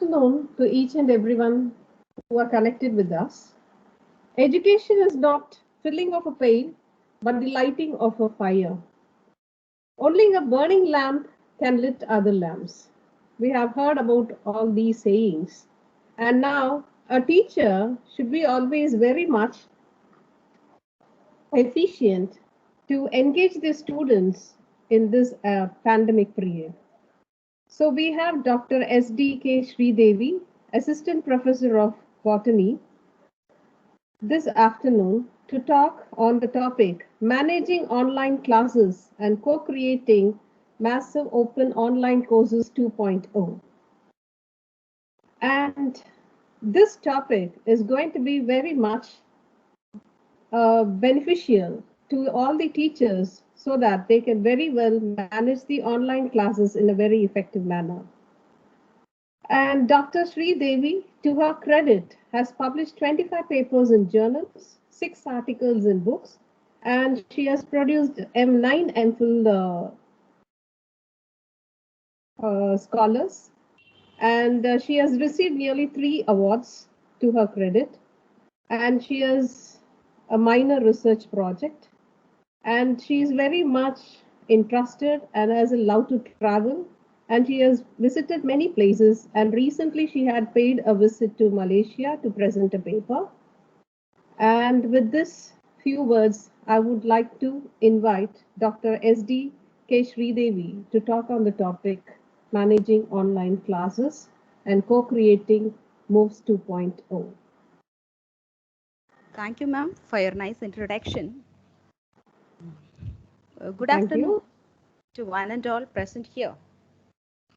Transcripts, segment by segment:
afternoon to each and everyone who are connected with us. Education is not filling of a pail, but the lighting of a fire. Only a burning lamp can lit other lamps. We have heard about all these sayings. And now, a teacher should be always very much efficient to engage the students in this pandemic period. So we have Dr. S.D.K. Sridevi, Assistant Professor of Botany, this afternoon to talk on the topic Managing Online Classes and Co-Creating Massive Open Online Courses 2.0. And this topic is going to be very much beneficial to all the teachers so that they can very well manage the online classes in a very effective manner. And Dr. Sri Devi, to her credit, has published 25 papers in journals, 6 articles in books, and she has produced 9 MPhil scholars. And she has received nearly 3 awards to her credit. And she has a minor research project. And she is very much interested and has a love to travel, and she has visited many places, and recently she had paid a visit to Malaysia to present a paper. And with this few words, I would like to invite Dr. S.D. K. Sridevi to talk on the topic Managing Online Classes and Co-Creating MOOCs 2.0. Thank you, ma'am, for your nice introduction. Good Thank afternoon you. to one and all present here.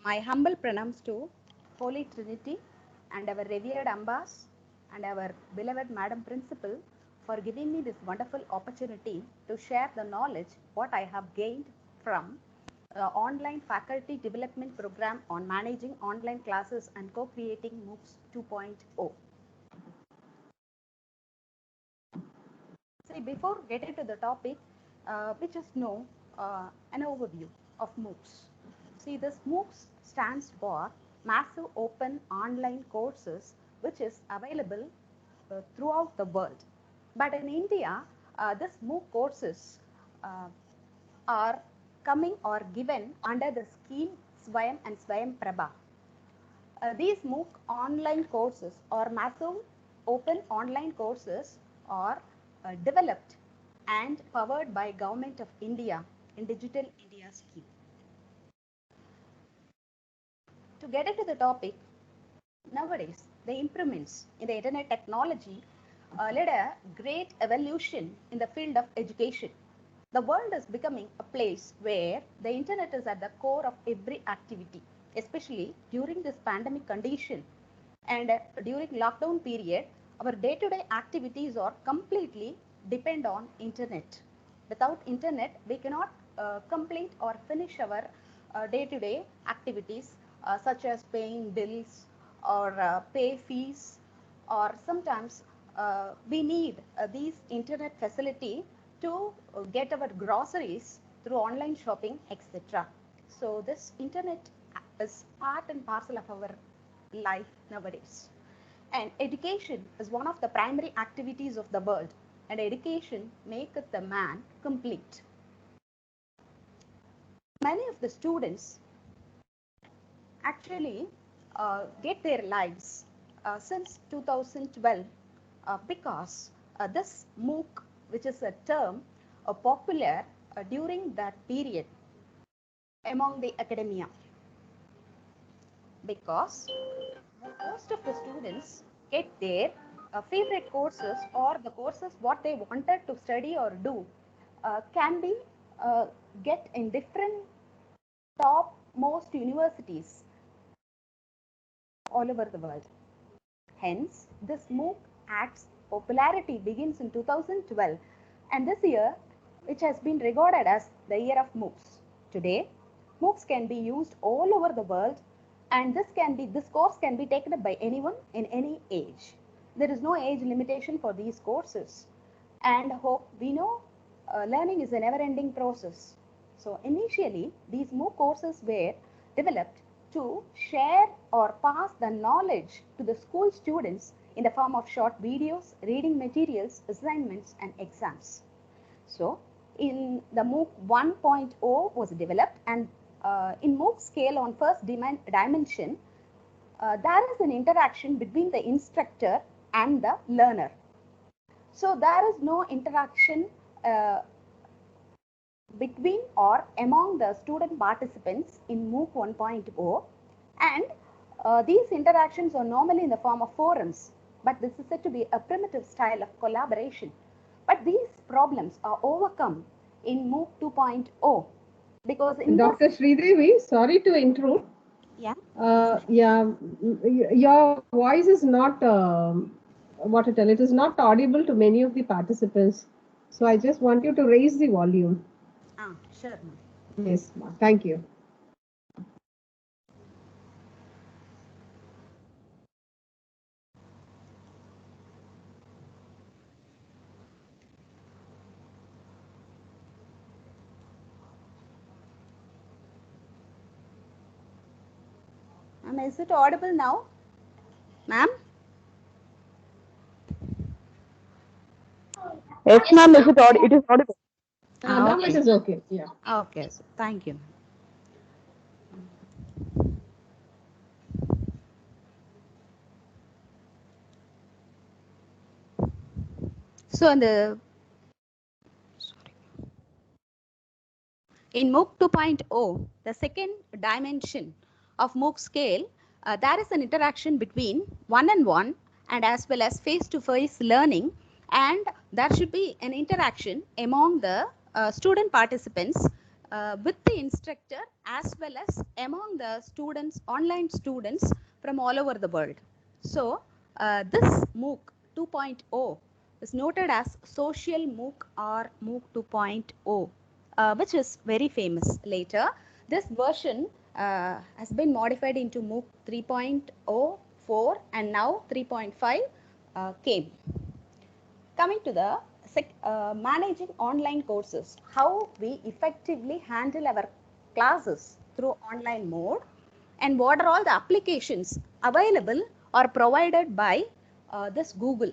My humble pranams to Holy Trinity and our revered Ambas and our beloved Madam Principal for giving me this wonderful opportunity to share the knowledge what I have gained from the online faculty development program on managing online classes and co-creating MOOCs 2.0. See, before getting to the topic, we just know an overview of MOOCs. See, this MOOCs stands for Massive Open Online Courses, which is available throughout the world. But in India, this MOOC courses are coming or given under the scheme Swayam and Swayam Prabha. These MOOC online courses or massive open online courses are developed and powered by Government of India in Digital India scheme. To get into the topic, nowadays the improvements in the internet technology led a great evolution in the field of education. The world is becoming a place where the internet is at the core of every activity, especially during this pandemic condition. And during lockdown period, our day-to-day activities are completely depend on internet. Without internet, we cannot complete or finish our day-to-day activities such as paying bills or pay fees, or sometimes we need these internet facility to get our groceries through online shopping, etc. So this internet is part and parcel of our life nowadays. And education is one of the primary activities of the world, and education maketh the man complete. Many of the students actually get their lives since 2012 because this MOOC, which is a term popular during that period among the academia, because most of the students get their favorite courses or the courses what they wanted to study or do can be get in different top most universities all over the world. Hence, this MOOC Act's popularity begins in 2012, and this year, which has been regarded as the year of MOOCs. Today, MOOCs can be used all over the world, and this course can be taken up by anyone in any age. There is no age limitation for these courses, and hope we know learning is a never-ending process. So initially, these MOOC courses were developed to share or pass the knowledge to the school students in the form of short videos, reading materials, assignments, and exams. So, in the MOOC 1.0 was developed, and in MOOC scale on first dimension, there is an interaction between the instructor and the learner. So, there is no interaction between or among the student participants in MOOC 1.0, and these interactions are normally in the form of forums, but this is said to be a primitive style of collaboration. But these problems are overcome in MOOC 2.0 because in Dr. Sridevi, sorry to intrude. Yeah. Your voice is not, what to tell, it is not audible to many of the participants. So I just want you to raise the volume. Sure. Yes, thank you. Is it audible now, ma'am? Yes, ma'am. It is audible. Now it is okay. Yeah. Okay. So thank you. So in MOOC 2.0, the second dimension of MOOC scale, there is an interaction between one-on-one and as well as face-to-face learning, and there should be an interaction among the student participants with the instructor as well as among the students, online students from all over the world. So this MOOC 2.0 is noted as Social MOOC or MOOC 2.0. Which is very famous. Later, this version has been modified into MOOC 3.0, 4, and now 3.5 came. Coming to the managing online courses, how we effectively handle our classes through online mode, and what are all the applications available or provided by this Google.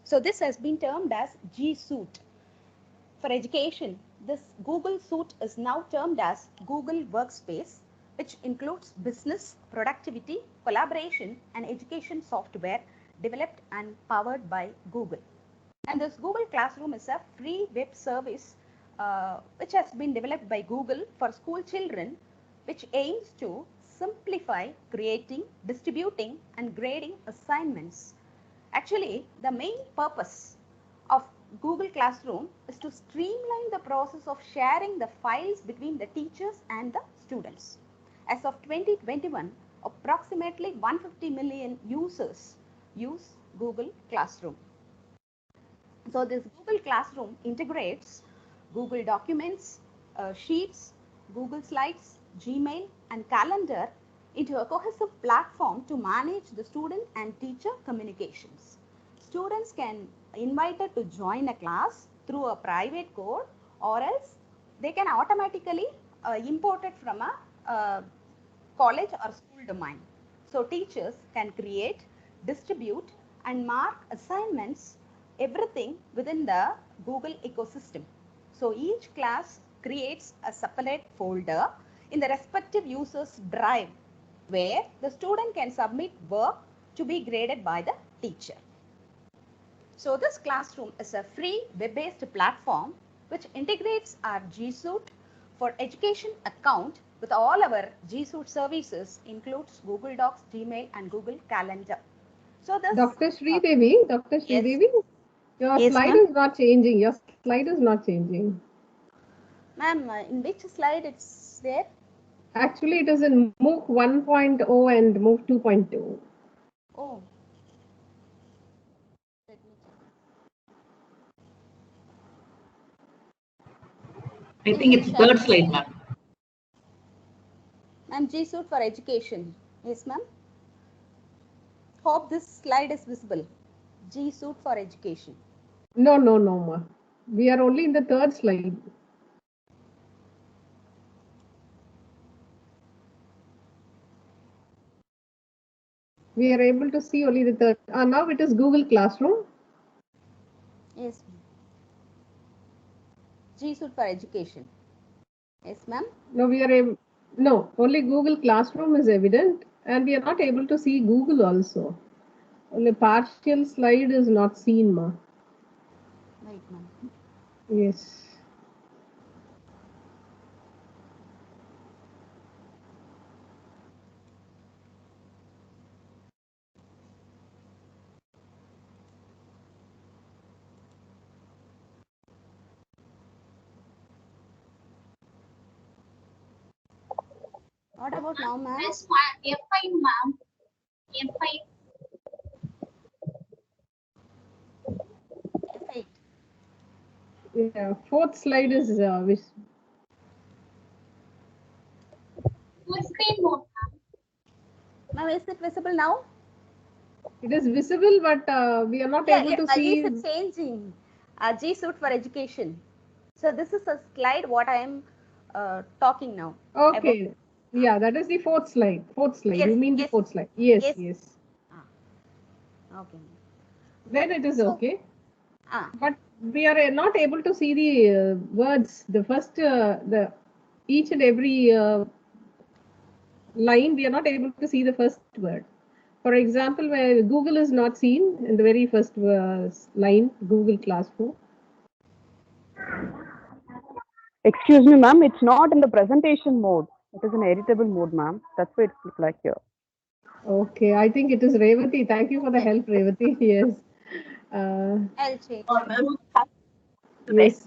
So this has been termed as G Suite. For education, this Google Suite is now termed as Google Workspace, which includes business, productivity, collaboration, and education software developed and powered by Google. And this Google Classroom is a free web service which has been developed by Google for school children, which aims to simplify creating, distributing, and grading assignments. Actually, the main purpose of Google Classroom is to streamline the process of sharing the files between the teachers and the students. As of 2021, approximately 150 million users use Google Classroom. So this Google Classroom integrates Google Documents, Sheets, Google Slides, Gmail, and Calendar into a cohesive platform to manage the student and teacher communications. Students can invited to join a class through a private code, or else they can automatically import it from a college or school domain. So teachers can create, distribute, and mark assignments, everything within the Google ecosystem. So each class creates a separate folder in the respective user's drive, where the student can submit work to be graded by the teacher. So this classroom is a free web-based platform which integrates our G Suite for education account with all our G Suite services, includes Google Docs, Gmail, and Google Calendar. So this Dr. Sridevi, your Yes, slide is not changing. Your slide is not changing. Ma'am, in which slide it's there? Actually, it is in MOOC 1.0 and MOOC 2.2. Oh. Let me check. I think it's the third slide, ma'am. Ma'am, G Suite for education. Yes, ma'am. Hope this slide is visible. G Suite for education. No, ma. We are only in the third slide. We are able to see only the third. Now it is Google Classroom. Yes, ma'am. G Suite for education. Yes, ma'am. No, we are able. No, only Google Classroom is evident, and we are not able to see Google also. Only partial slide is not seen, ma. Right, ma'am. Yes. What about now, ma'am? Press F5, ma'am. F5. F8. Yeah. Fourth slide is Full screen mode, ma'am. Ma'am, is it visible now? it is visible, but we are not Yeah, able to is see. it changing? G Suite for education. So this is a slide what I am talking now. Okay. Yeah, that is the fourth slide. Fourth slide. Yes, You mean the yes, fourth slide? Yes, yes. yes. Okay. Then it is So- okay. Ah, But we are not able to see the words. The first, the each and every line, we are not able to see the first word. For example, where Google is not seen in the very first line, Google Classroom. Excuse me, ma'am. It's not in the presentation mode. It is in editable mode, ma'am. That's why it looks like here. Okay, I think it is Revati. Thank you for the help, Revati. Yes. I'll change. Yes.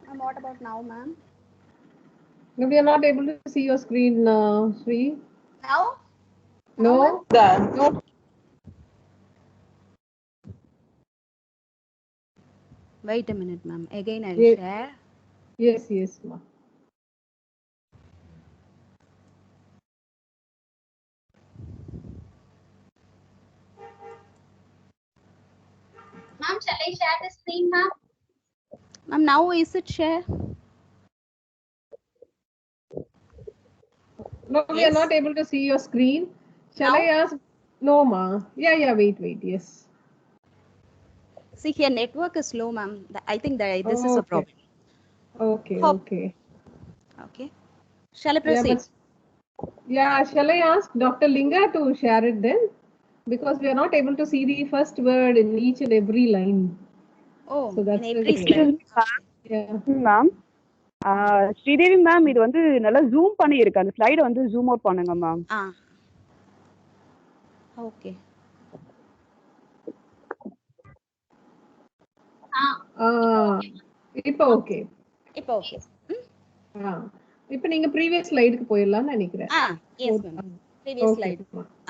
And what about now, ma'am? No, we are not able to see your screen, Sri. Now? No. Now, No. wait a minute, ma'am. Again, I'll Yes. share. Yes, yes, ma. Ma'am, shall I share the screen, ma'am? Ma'am, now is it share? No, we are Yes. not able to see your screen. Shall Now? I ask? No, ma. Yeah, wait, yes. See here, network is low, ma'am. I think that this is a Okay. problem. Okay, Hope- okay. Okay. Shall I Yeah, proceed? shall I ask Dr. Linga to share it then? Because we are not able to see the first word in each and every line. Oh, So in that's every the slide. Yeah. Ma'am Sridevi ma'am இது வந்து நல்லா zoom பண்ணி இருக்கு அந்த slide வந்து zoom out பண்ணுங்க ma'am Ah. Okay. இப்போ okay. இப்போ okay. இப்போ நீங்க ப்ரீவியஸ் ஸ்லைடுக்கு போயிடலாம்னு நினைக்கிறேன். Yes, ma'am. Previous slide.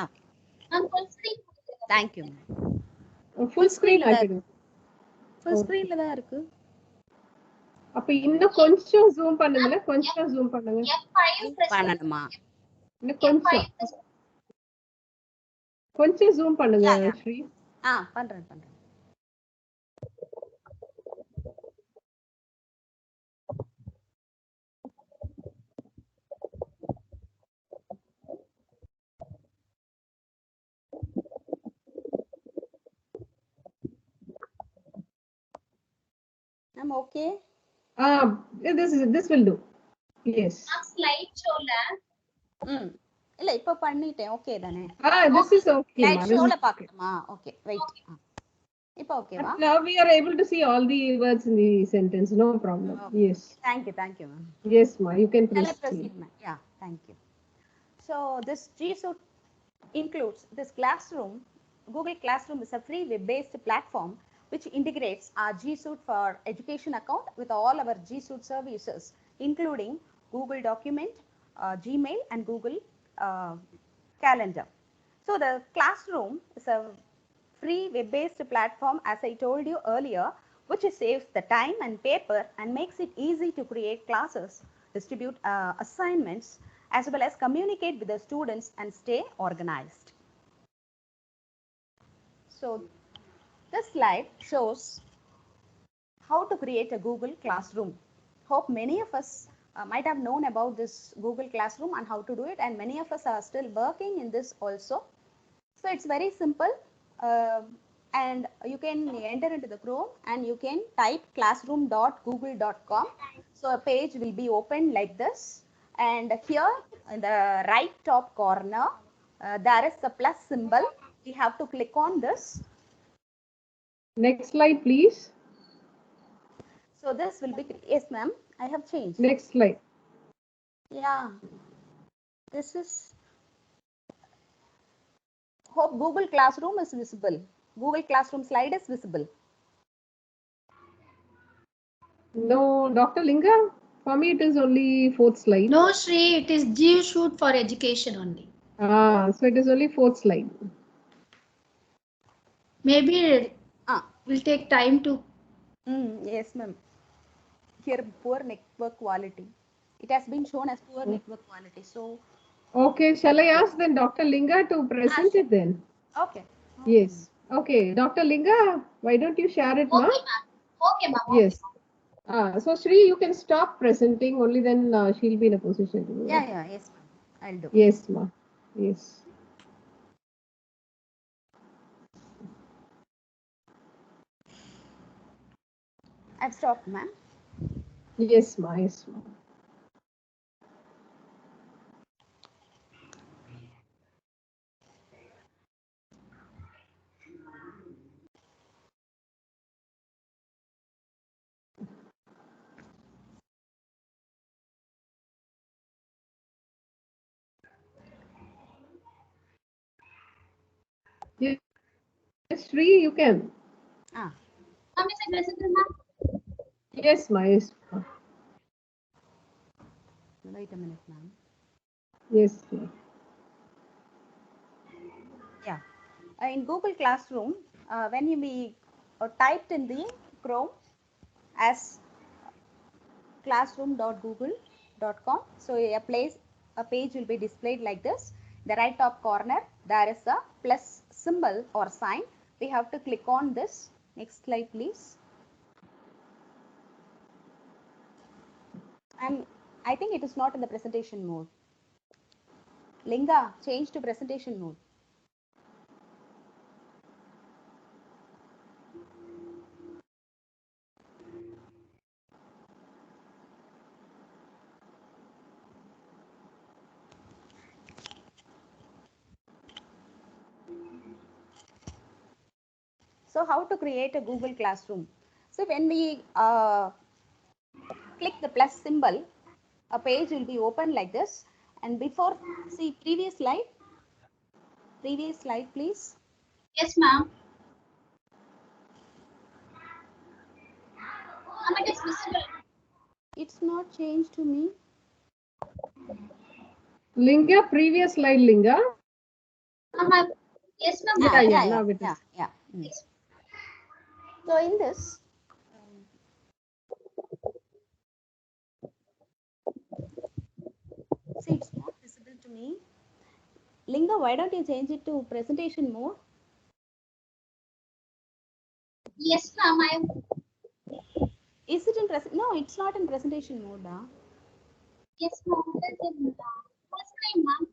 Okay. Ma'am, full screen. Thank you, ma'am. Full screen ஆக்கிடுங்க. Full screenல தான் இருக்கு. அப்ப இன்னும் கொஞ்சம் ஜூம் பண்ணுங்களேன். கொஞ்சம் ஜூம் பண்ணுங்க. F5 press. பண்ணணுமா? இன்னும் கொஞ்சம். F5 press. கொஞ்சம் ஜூம் பண்ணுங்க Yeah. ஸ்ரீ. பண்றேன். I'm okay. This will do. Yes. Ma'am, slide showல. இல்ல இப்ப பண்ணிட்டேன். ஓகே தானே? This is okay. Slide ma. showல பார்க்கணுமா? Okay, wait. இப்போ ஓகேவா? Now we are able to see all the words in the sentence. No problem. Okay. Yes. Thank you, ma'am. Yes, ma. You can Shall I proceed. proceed, ma'am? Yeah, thank you. So this G Suite includes this Classroom. Google Classroom is a free web-based platform which integrates our G Suite for Education account with all our G Suite services, including Google Document, Gmail, and Google Calendar. So the Classroom is a free web-based platform, as I told you earlier, which saves the time and paper and makes it easy to create classes, distribute assignments, as well as communicate with the students and stay organized. So this slide shows how to create a Google Classroom. Hope many of us might have known about this Google Classroom and how to do it, and many of us are still working in this also. So it's very simple, and you can enter into the Chrome and you can type classroom.google.com. So a page will be opened like this, and here in the right top corner there is a plus symbol. We have to click on this. Next slide, please. So this will be, yes ma'am, I have changed. Next slide. Yeah, this is, hope Google Classroom is visible. Google Classroom slide is visible. No, Dr. Linga, for me it is only fourth slide. No, Shri, it is GShoot for education only. So it is only fourth slide. Maybe will take time to. Yes, ma'am. Here, poor network quality. It has been shown as poor network quality. So, Okay, shall I ask then Dr. Linga to present it then? okay. Yes. Okay, Dr. Linga, why don't you share it, Okay, ma'am? ma'am. Okay, ma'am. Yes. So Shri, you can stop presenting. Only then she'll be in a position to do that. Yeah, yes, ma'am. I'll do. Yes, ma'am. Yes. I've stopped, ma'am. Yes, ma'am. Yes, ma'am. Yes, Shri, you can. Ah, Ma'am, is it visible, ma'am? Yes, ma'am. Yes, ma'am. wait a minute, ma'am. Yes, ma'am. Yeah. In Google Classroom, when we typed in the Chrome as classroom.google.com, so a page will be displayed like this. The right top corner, there is a plus symbol or sign. We have to click on this. Next slide, please. And I think it is not in the presentation mode. Linga, change to presentation mode. So how to create a Google Classroom? So when we click the plus symbol, a page will be open like this. And before, see previous slide please. Yes, ma'am. Ma'am, it is visible. It's not changed to me. Linga, previous slide, Linga. Ma'am, yes, ma'am. Now it is. Yeah. Yes. So in this, see, it's not visible to me. Linga, why don't you change it to presentation mode? Yes, ma'am. Is it in present? No, it's not in presentation mode. Yes, ma'am. It is in full screen, ma'am.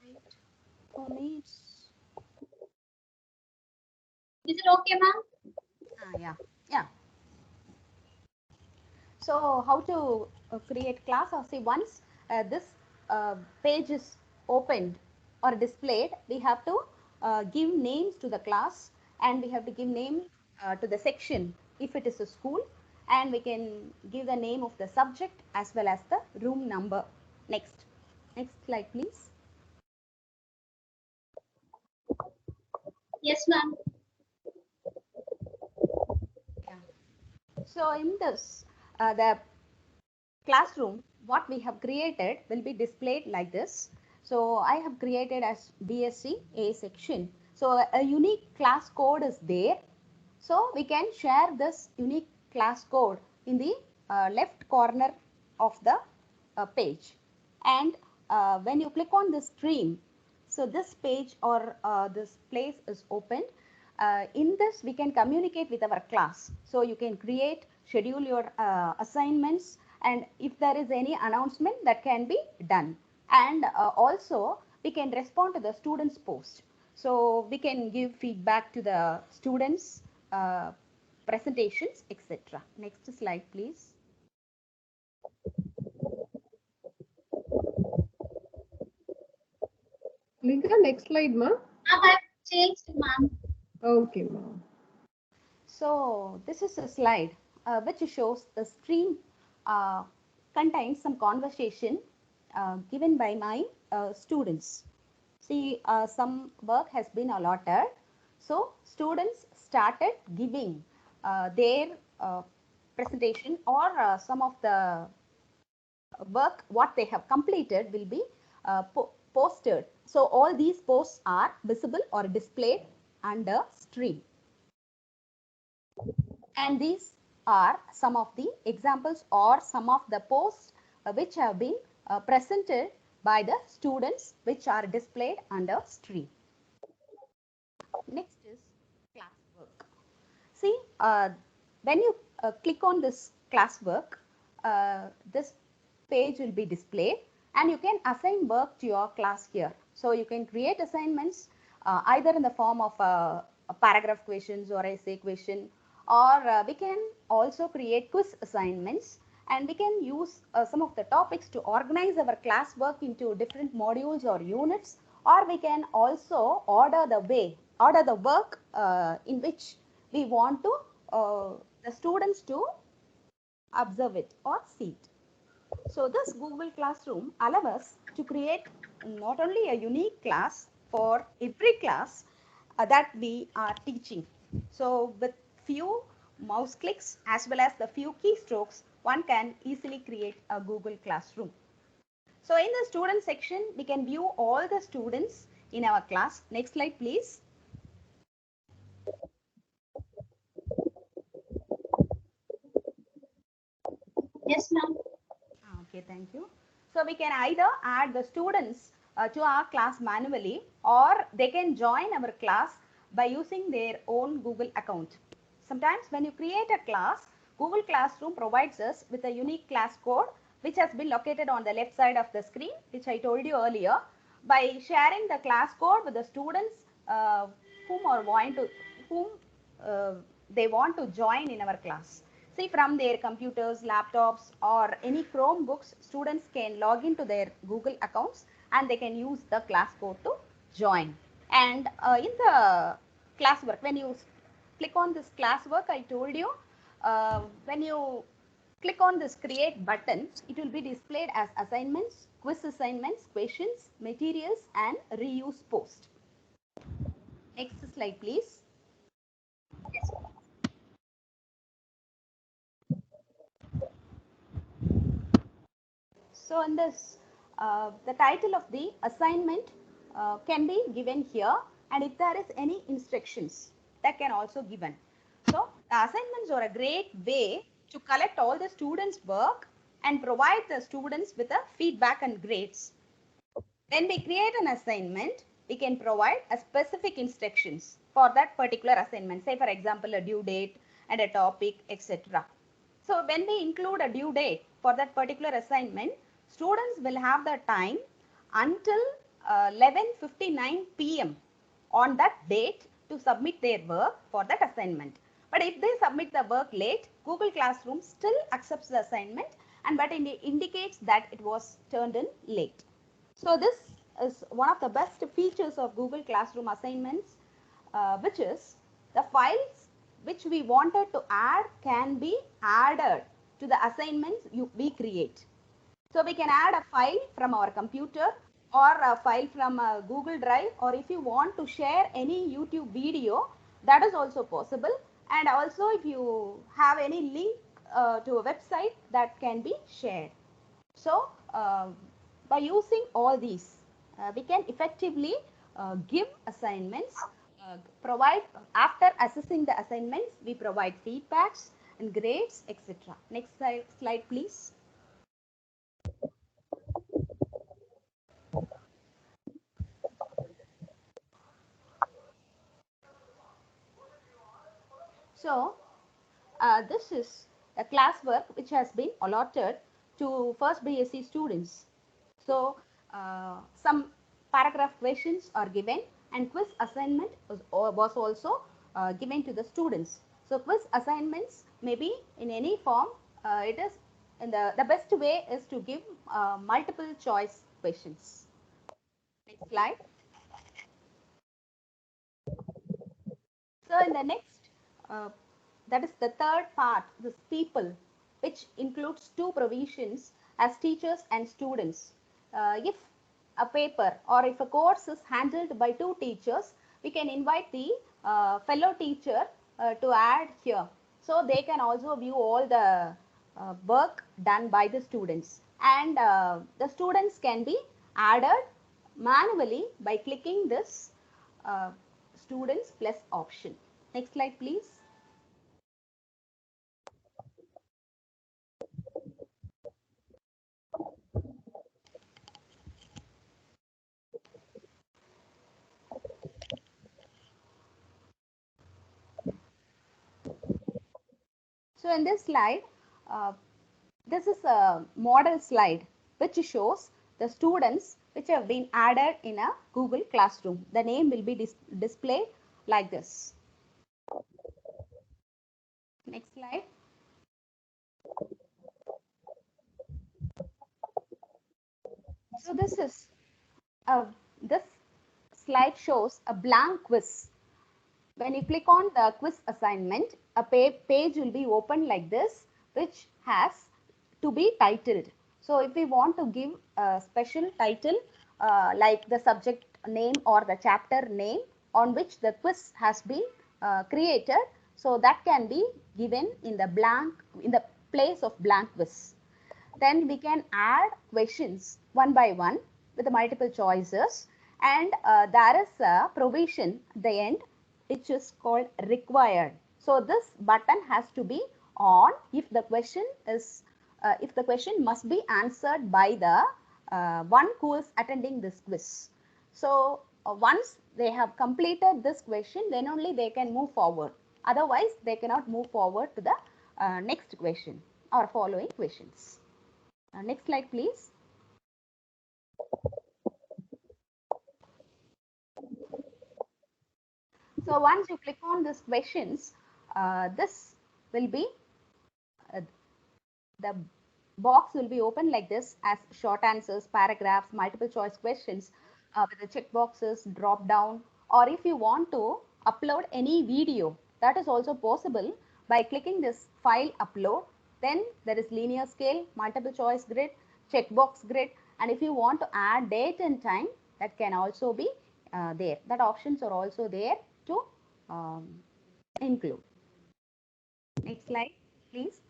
Wait. For me, it's Is it okay, ma'am? yeah. So how to create class? Or see, once this page is opened or displayed, we have to give names to the class, and we have to give name to the section if it is a school, and we can give the name of the subject as well as the room number. Next slide, please. Yes, ma'am. So in this, the classroom, what we have created will be displayed like this. So I have created as BSc A section. So a unique class code is there. So we can share this unique class code in the left corner of the page. And when you click on the stream, so this page or this place is opened. In this, we can communicate with our class. So you can create, schedule your assignments, and if there is any announcement that can be done. And also, we can respond to the students' post. So we can give feedback to the students, presentations, etc. Next slide, please. Linka, next slide, ma. I have changed, ma'am. Okay, ma. So this is a slide which shows the stream contains some conversation given by my students. See, some work has been allotted. So students started giving their presentation or some of the work what they have completed will be posted. So all these posts are visible or displayed under stream. And these are some of the examples or some of the posts which have been presented by the students which are displayed under stream. Next is classwork. See, when you click on this classwork, this page will be displayed and you can assign work to your class here. So you can create assignments either in the form of a paragraph questions or essay question, or we can also create quiz assignments, and we can use some of the topics to organize our classwork into different modules or units, or we can also order the work in which we want to the students to observe it or see it. So this Google Classroom allows us to create not only a unique class for every class that we are teaching. So with few mouse clicks as well as the few keystrokes, one can easily create a Google Classroom. So in the student section, we can view all the students in our class. Next slide, please. Yes, ma'am. Okay, thank you. So we can either add the students to our class manually, or they can join our class by using their own Google account. Sometimes when you create a class, Google Classroom provides us with a unique class code which has been located on the left side of the screen, which I told you earlier. By sharing the class code with the students whom are want to whom they want to join in our class. See, from their computers, laptops, or any Chromebooks, students can log into their Google accounts and they can use the class code to join. And in the classwork, when you click on this classwork, I told you, when you click on this create button, it will be displayed as assignments, quiz assignments, questions, materials, and reuse post. Next slide, please. Yes. So in this, the title of the assignment can be given here, and if there is any instructions, that can also given. So the assignments are a great way to collect all the students' work and provide the students with a feedback and grades. When we create an assignment, we can provide a specific instructions for that particular assignment. Say for example, a due date and a topic, etc. So when we include a due date for that particular assignment, students will have the time until 11:59 p.m. on that date to submit their work for that assignment. But if they submit the work late, Google Classroom still accepts the assignment, and but it indicates that it was turned in late. So this is one of the best features of Google Classroom assignments, which is the files which we wanted to add can be added to the assignments we create. So we can add a file from our computer or a file from a Google Drive, or if you want to share any YouTube video, that is also possible. And also if you have any link to a website, that can be shared. So by using all these, we can effectively give assignments, provide after assessing the assignments, we provide feedbacks and grades, etc. Next slide, please. So this is a classwork which has been allotted to first BSc students. So some paragraph questions are given and quiz assignment was also given to the students. So quiz assignments may be in any form. It is in the best way is to give multiple choice questions. Next slide. So in the next, that is the third part, this people, which includes two provisions as teachers and students. If a paper or if a course is handled by two teachers, we can invite the fellow teacher to add here. So they can also view all the work done by the students. And the students can be added manually by clicking this students plus option. Next slide, please. So in this slide, this is a model slide which shows the students which have been added in a Google Classroom. The name will be displayed like this. Next slide. So this slide shows a blank quiz. When you click on the quiz assignment, a page will be opened like this, which has to be titled. So if we want to give a special title like the subject name or the chapter name on which the quiz has been created, so that can be given in the place of blank quiz. Then we can add questions one by one with the multiple choices, and there is a provision at the end which is called required. So this button has to be on if the question must be answered by the one who is attending this quiz. So once they have completed this question, then only they can move forward. Otherwise, they cannot move forward to the next question or following questions. Next slide, please. So once you click on these questions, this will be the box will be open like this as short answers, paragraphs, multiple choice questions with the check boxes, drop down, or if you want to upload any video, that is also possible by clicking this file upload. Then there is linear scale, multiple choice grid, checkbox grid, and if you want to add date and time, that can also be there. That options are also there to include. Next slide, please.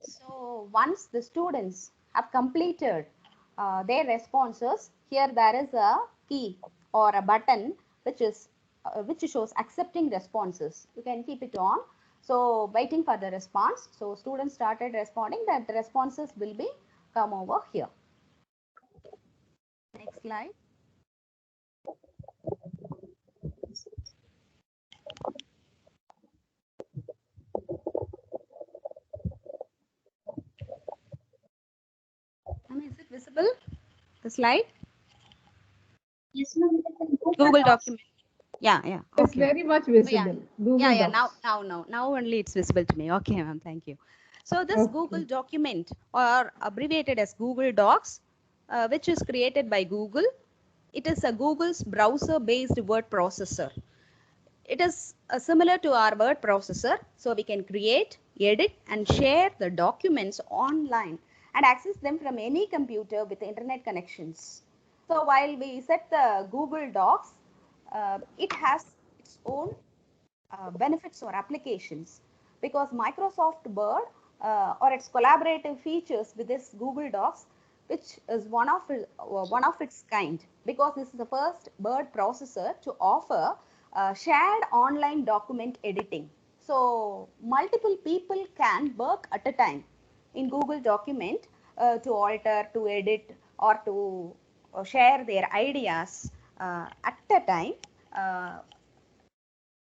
So once the students have completed their responses, here there is a key or a button which shows accepting responses. You can keep it on. So waiting for the response. So students started responding, that the responses will be come over here. Next slide. Is it visible? The slide? Yes, ma'am. Google document. Yeah. It's Okay. very much visible. Google Yeah. Docs. Now only it's visible to me. Okay, ma'am. Thank you. So this Okay. Google document, or abbreviated as Google Docs, which is created by Google, it is a Google's browser-based word processor. It is similar to our word processor, so we can create, edit, and share the documents online and access them from any computer with internet connections. So while we set the Google Docs, it has its own benefits or applications, because Microsoft Word or its collaborative features with this Google Docs, which is one of its kind, because this is the first word processor to offer shared online document editing. So multiple people can work at a time in Google document to alter, to edit, or to share their ideas at a time uh,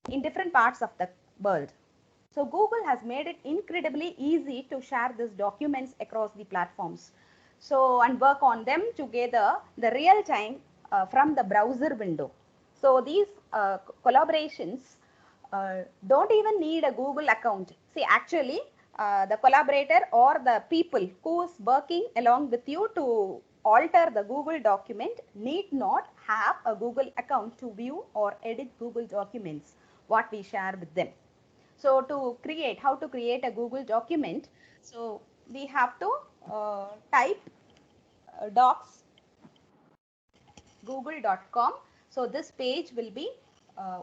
in different parts of the world. So Google has made it incredibly easy to share these documents across the platforms. So, and work on them together the real time from the browser window. So these collaborations don't even need a Google account. See, actually, the collaborator or the people who is working along with you to alter the Google document need not have a Google account to view or edit Google documents, what we share with them. So to create, how to create a Google document, so we have to type docs google.com. So this page will be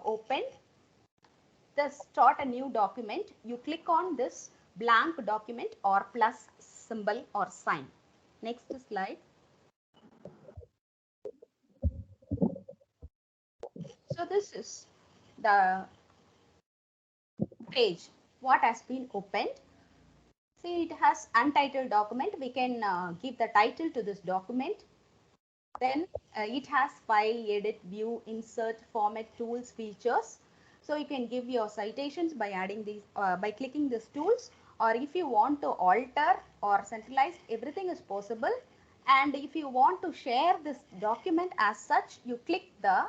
opened. Just start a new document. You click on this blank document or plus symbol or sign. Next slide. So this is the page what has been opened. See, it has untitled document. We can give the title to this document. Then it has file, edit, view, insert, format, tools, features. So you can give your citations by adding these, by clicking these tools, or if you want to alter or centralize, everything is possible. And if you want to share this document as such, you click the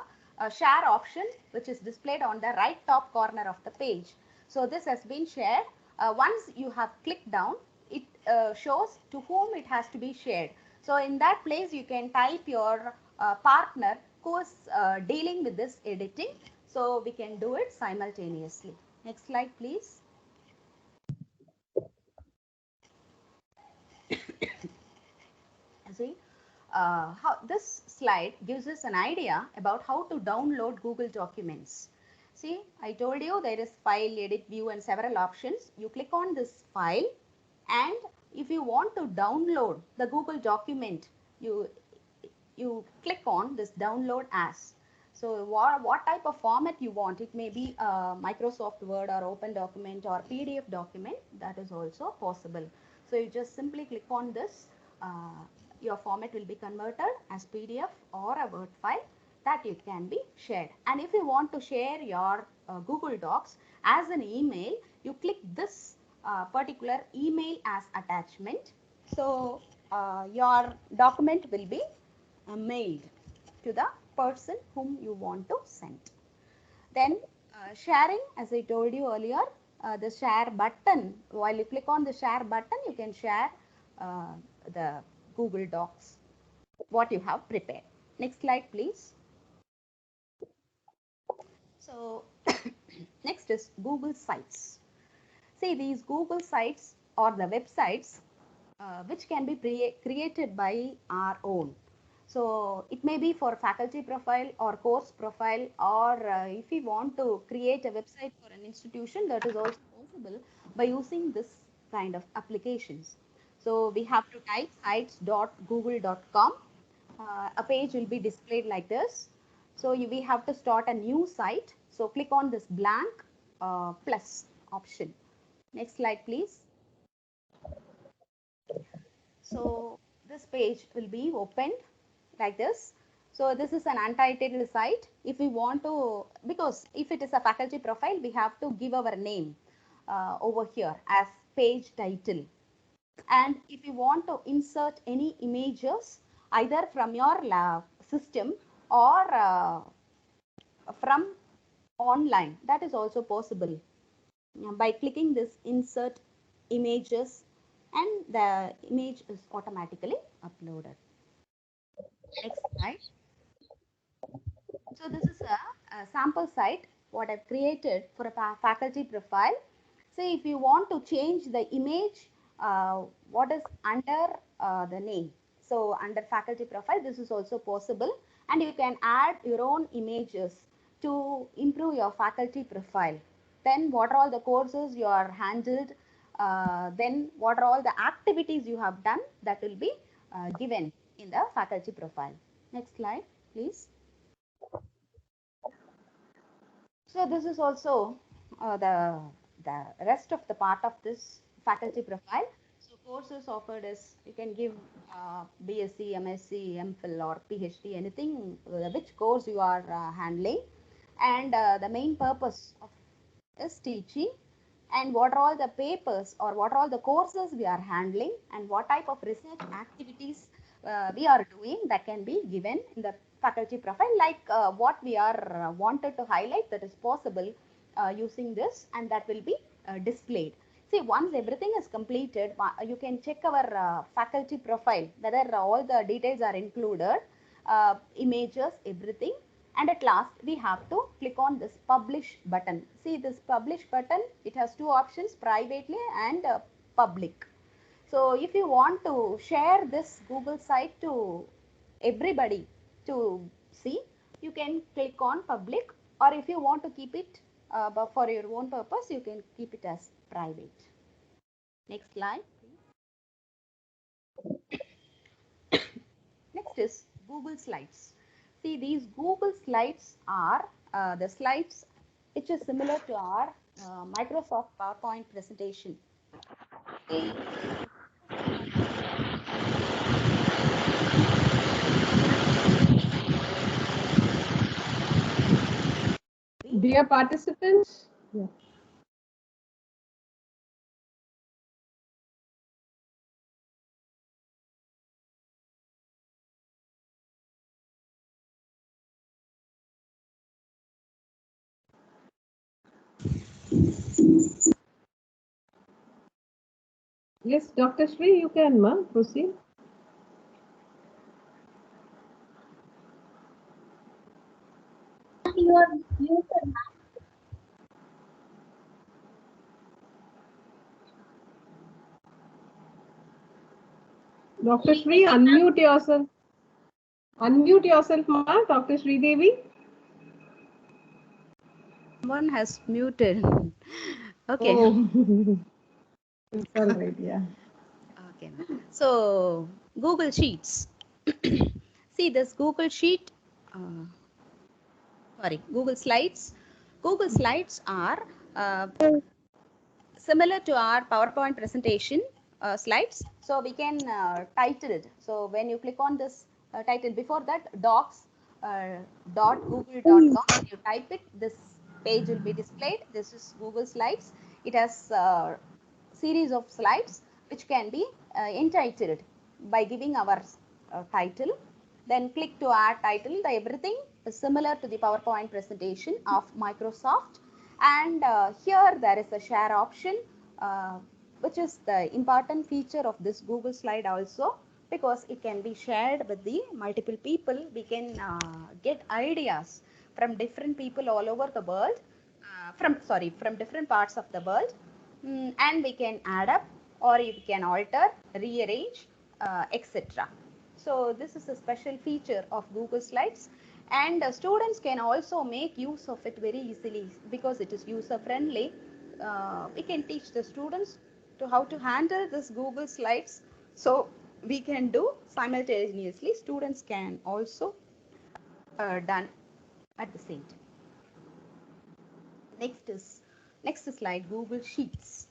share option, which is displayed on the right top corner of the page. So this has been shared. Once you have clicked down, it shows to whom it has to be shared. So in that place, you can type your partner who is dealing with this editing. So we can do it simultaneously. Next slide, please. See, how this slide gives us an idea about how to download Google Documents. See, I told you there is file, edit, view, and several options. You click on this file, and if you want to download the Google document, you click on this download as. So what type of format you want? It may be a Microsoft Word or Open Document or PDF document. That is also possible. So you just simply click on this. Your format will be converted as PDF or a Word file that you can be shared. And if you want to share your Google Docs as an email, you click this particular email as attachment. So your document will be mailed to the person whom you want to send. Then sharing, as I told you earlier, the share button, while you click on the share button, you can share the Google Docs, what you have prepared. Next slide, please. So next is Google Sites. See, these Google Sites or the websites which can be created by our own. So it may be for faculty profile or course profile, or if we want to create a website for an institution, that is also possible by using this kind of applications. So we have to type sites.google.com. A page will be displayed like this. So we have to start a new site. So click on this blank plus option. Next slide, please. So this page will be opened like this. So this is an untitled site. If we want to, because if it is a faculty profile, we have to give our name over here as page title. And if you want to insert any images either from your system or from online, that is also possible by clicking this insert images, and the image is automatically uploaded. Next slide. So this is a sample site what I've created for a faculty profile. Say if you want to change the image, what is under the name. So under faculty profile, this is also possible, and you can add your own images to improve your faculty profile. Then what are all the courses you are handled, then what are all the activities you have done, that will be given in the faculty profile. Next slide, please. So this is also the rest of the part of this faculty profile. So courses offered is you can give BSc, MSc, MPhil or PhD, anything, which course you are handling, and the main purpose of is teaching, and what are all the papers or what are all the courses we are handling, and what type of research activities we are doing, that can be given in the faculty profile, like what we are wanted to highlight, that is possible using this, and that will be displayed. See, once everything is completed, you can check our faculty profile whether all the details are included, images, everything. And at last we have to click on this publish button. See this publish button, it has two options, privately and public. So if you want to share this Google site to everybody to see, you can click on public, or if you want to keep it but for your own purpose, you can keep it as private. Next slide. Next is Google Slides. See, these Google Slides are the slides which is similar to our Microsoft PowerPoint presentation. See, Dear participants, yeah. Yes, Dr. Shri, you can, ma'am, proceed. You are muted, ma'am. Dr. Shri, unmute yourself. Unmute yourself, ma'am, Dr. Shri Devi. someone has muted. Okay. Oh. It's all right, yeah. Okay. So Google Sheets. See this Google Sheet. Google Slides. Google Slides are similar to our PowerPoint presentation slides. So we can title it. So when you click on this title, before that docs.google.com, when you type it, this page will be displayed. This is Google Slides. It has series of slides which can be entitled by giving our title. Then click to add title. Everything is similar to the PowerPoint presentation of Microsoft. And here there is a share option, which is the important feature of this Google slide also, because it can be shared with the multiple people. We can get ideas from different people all over the world, from different parts of the world, and we can add up, or we can alter, rearrange, etc. So this is a special feature of Google Slides, and students can also make use of it very easily because it is user friendly. We can teach the students to how to handle this Google Slides, so we can do simultaneously. Students can also done at the same time. Next slide, Google Sheets.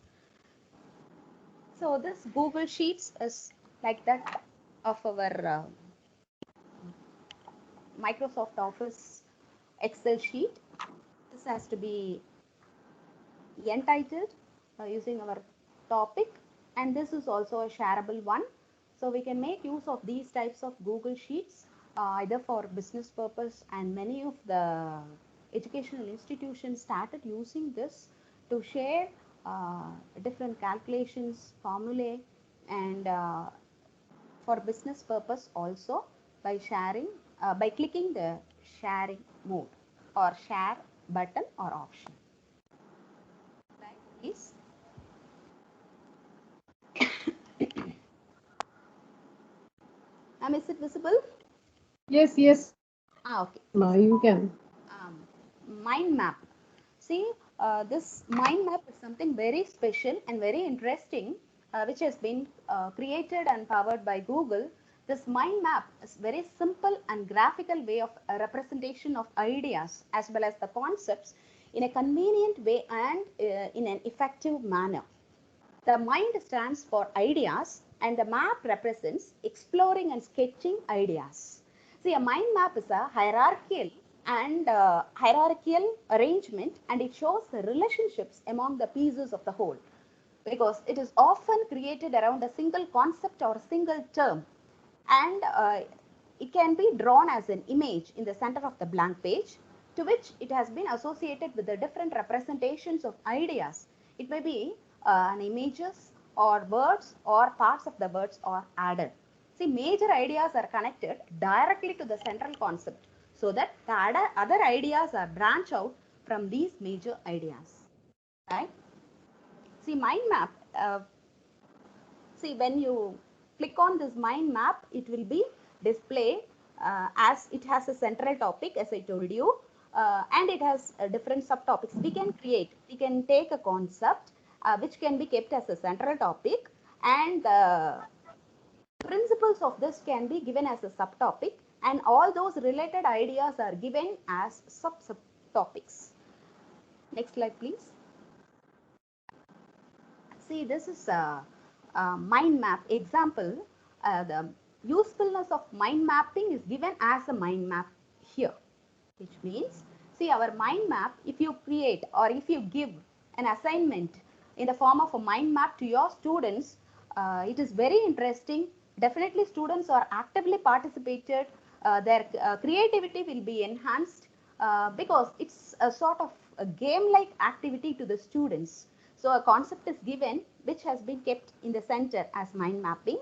So this Google Sheets is like that of our Microsoft Office Excel sheet. This has to be entitled using our topic, and this is also a shareable one. So we can make use of these types of Google Sheets either for business purpose, and many of the educational institutions started using this to share different calculations, formulae, and for business purpose also, by sharing, by clicking the sharing mode or share button or option. Slide, please. Is it visible? Yes. Okay. Ma, you can. Mind map. See, This mind map is something very special and very interesting, which has been created and powered by Google. This mind map is very simple and graphical way of a representation of ideas as well as the concepts in a convenient way and in an effective manner. The mind stands for ideas and the map represents exploring and sketching ideas. See, a mind map is a hierarchical arrangement, and it shows the relationships among the pieces of the whole, because it is often created around a single concept or a single term, and it can be drawn as an image in the center of the blank page, to which it has been associated with the different representations of ideas. It may be an images or words or parts of the words are added. See, major ideas are connected directly to the central concept, so that the other ideas are branch out from these major ideas. Right? See, mind map. See, when you click on this mind map, it will be displayed as it has a central topic, as I told you, and it has different subtopics. We can take a concept which can be kept as a central topic, and the principles of this can be given as a subtopic, and all those related ideas are given as subtopics. Next slide, please. See, this is a mind map example. The usefulness of mind mapping is given as a mind map here, which means, see, our mind map, if you create or if you give an assignment in the form of a mind map to your students, it is very interesting. Definitely students are actively participated. Their creativity will be enhanced because it's a sort of a game-like activity to the students. So a concept is given which has been kept in the center as mind mapping,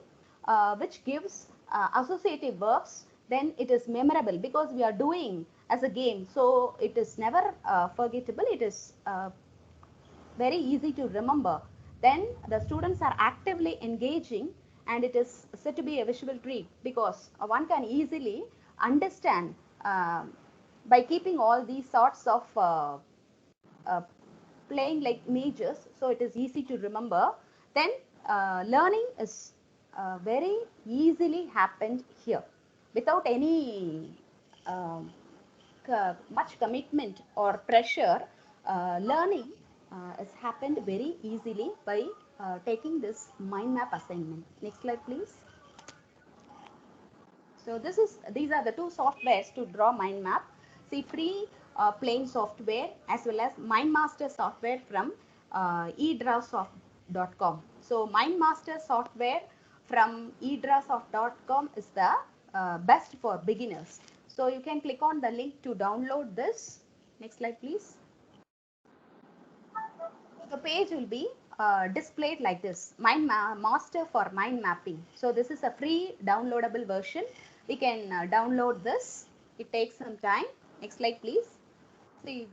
which gives associative verbs. Then it is memorable because we are doing as a game. So it is never forgettable. It is very easy to remember. Then the students are actively engaging, and it is said to be a visual treat because one can easily understand by keeping all these sorts of playing like images, so it is easy to remember. Then learning is very easily happened here without any much commitment or pressure. Learning has happened very easily by taking this mind map assignment. Next slide, please. So these are the two softwares to draw mind map. See, free plain software as well as MindMaster software from edrawsoft.com. So MindMaster software from edrawsoft.com is the best for beginners. So you can click on the link to download this. Next slide, please. The page will be displayed like this: MindMaster for mind mapping. So this is a free downloadable version. We can download this. It takes some time. Next slide, please. See,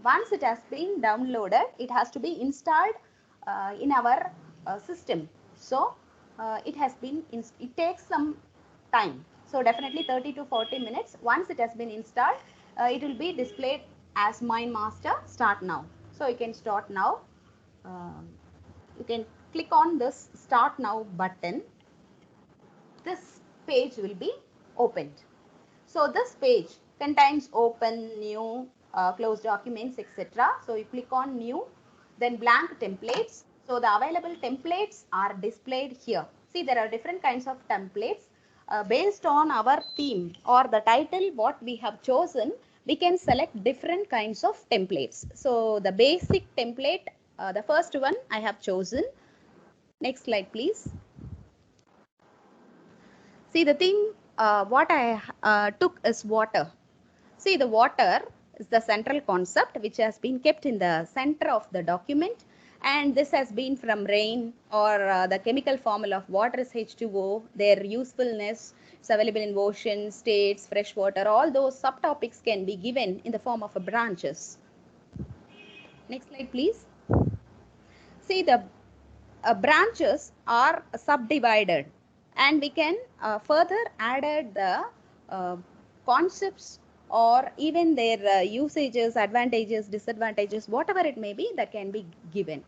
once it has been downloaded, it has to be installed in our system. So it takes some time. So definitely 30 to 40 minutes. Once it has been installed, it will be displayed as MindMaster Start Now. So you can start now. You can click on this Start Now button. This page will be opened. So this page contains open, new, closed documents, etc. So you click on new, then blank templates. So the available templates are displayed here. See, there are different kinds of templates. Based on our theme or the title what we have chosen, we can select different kinds of templates. So the basic template, the first one I have chosen. Next slide, please. See, the thing what I took is water. See, the water is the central concept which has been kept in the center of the document, and this has been from rain or the chemical formula of water is H2O, their usefulness is available in ocean, states, fresh water. All those subtopics can be given in the form of branches. Next slide, please. See, the branches are subdivided, and we can further add the concepts or even their usages, advantages, disadvantages, whatever it may be, that can be given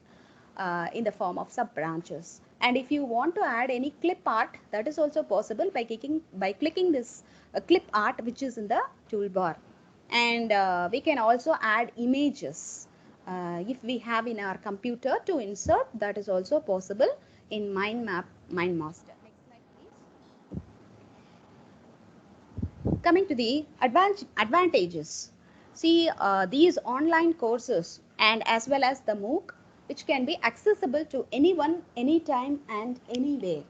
in the form of sub branches. And if you want to add any clip art, that is also possible by clicking this clip art which is in the toolbar. And we can also add images if we have in our computer to insert, that is also possible in MindMap MindMaster. Next slide, please. Coming to the advantages, see these online courses and as well as the MOOC, which can be accessible to anyone, anytime and anywhere.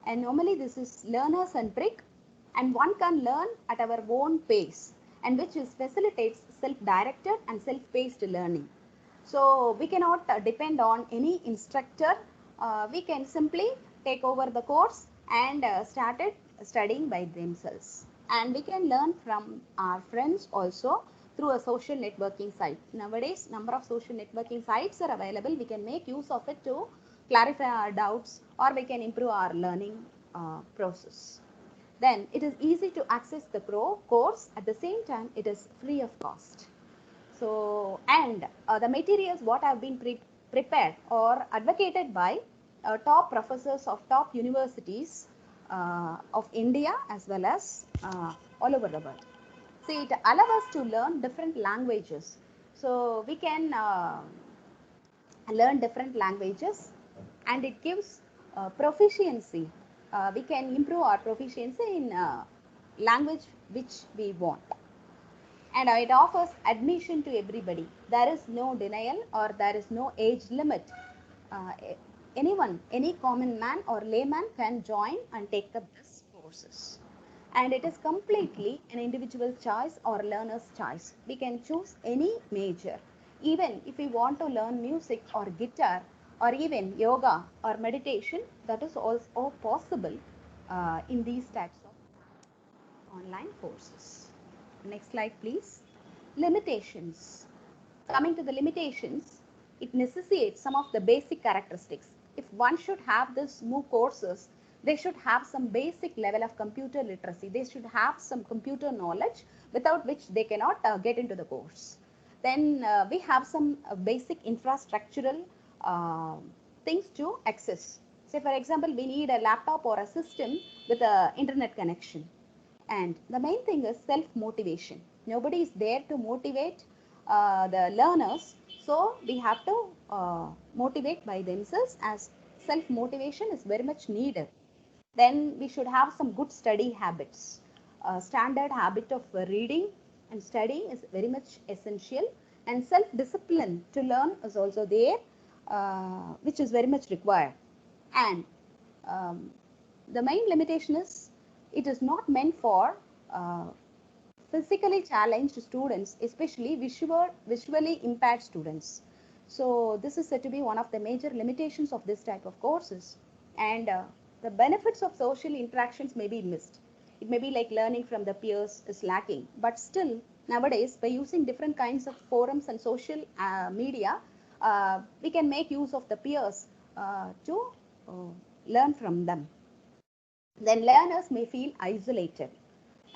And normally this is learner centric, and one can learn at our own pace, and which is facilitates self-directed and self-paced learning. So we cannot depend on any instructor. We can simply take over the course and started studying by themselves. And we can learn from our friends also through a social networking site. Nowadays, number of social networking sites are available. We can make use of it to clarify our doubts, or we can improve our learning process. Then it is easy to access the course. At the same time, it is free of cost. So, and the materials what have been prepared or advocated by top professors of top universities of India as well as all over the world. See, it allows us to learn different languages. So we can learn different languages, and it gives proficiency. We can improve our proficiency in language which we want. And it offers admission to everybody. There is no denial or there is no age limit. Uh, Anyone, any common man or layman can join and take up this courses. And it is completely an individual choice or learner's choice. We can choose any major. Even if we want to learn music or guitar or even yoga or meditation, that is also possible in these types of online courses. Next slide, please. Limitations. Coming to the limitations, it necessitates some of the basic characteristics. If one should have this MOOC courses, they should have some basic level of computer literacy. They should have some computer knowledge, without which they cannot get into the course. Then we have some basic infrastructural uh, things to access. Say for example, we need a laptop or a system with an internet connection. And the main thing is self-motivation. Nobody is there to motivate the learners. So we have to motivate by themselves, as self-motivation is very much needed. Then we should have some good study habits. Standard habit of reading and studying is very much essential. And self-discipline to learn is also there, which is very much required. And um, the main limitation is it is not meant for uh, physically challenged students, especially visually impaired students. So this is said to be one of the major limitations of this type of courses. And the benefits of social interactions may be missed. It may be like learning from the peers is lacking, but still nowadays by using different kinds of forums and social media, we can make use of the peers to uh, learn from them. Then learners may feel isolated,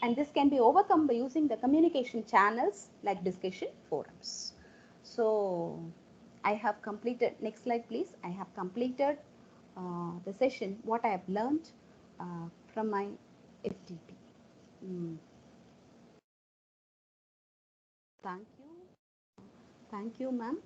and this can be overcome by using the communication channels like discussion forums. So I have completed, next slide please. I have completed the session, what I have learned from my FTP. Thank you. Thank you, ma'am.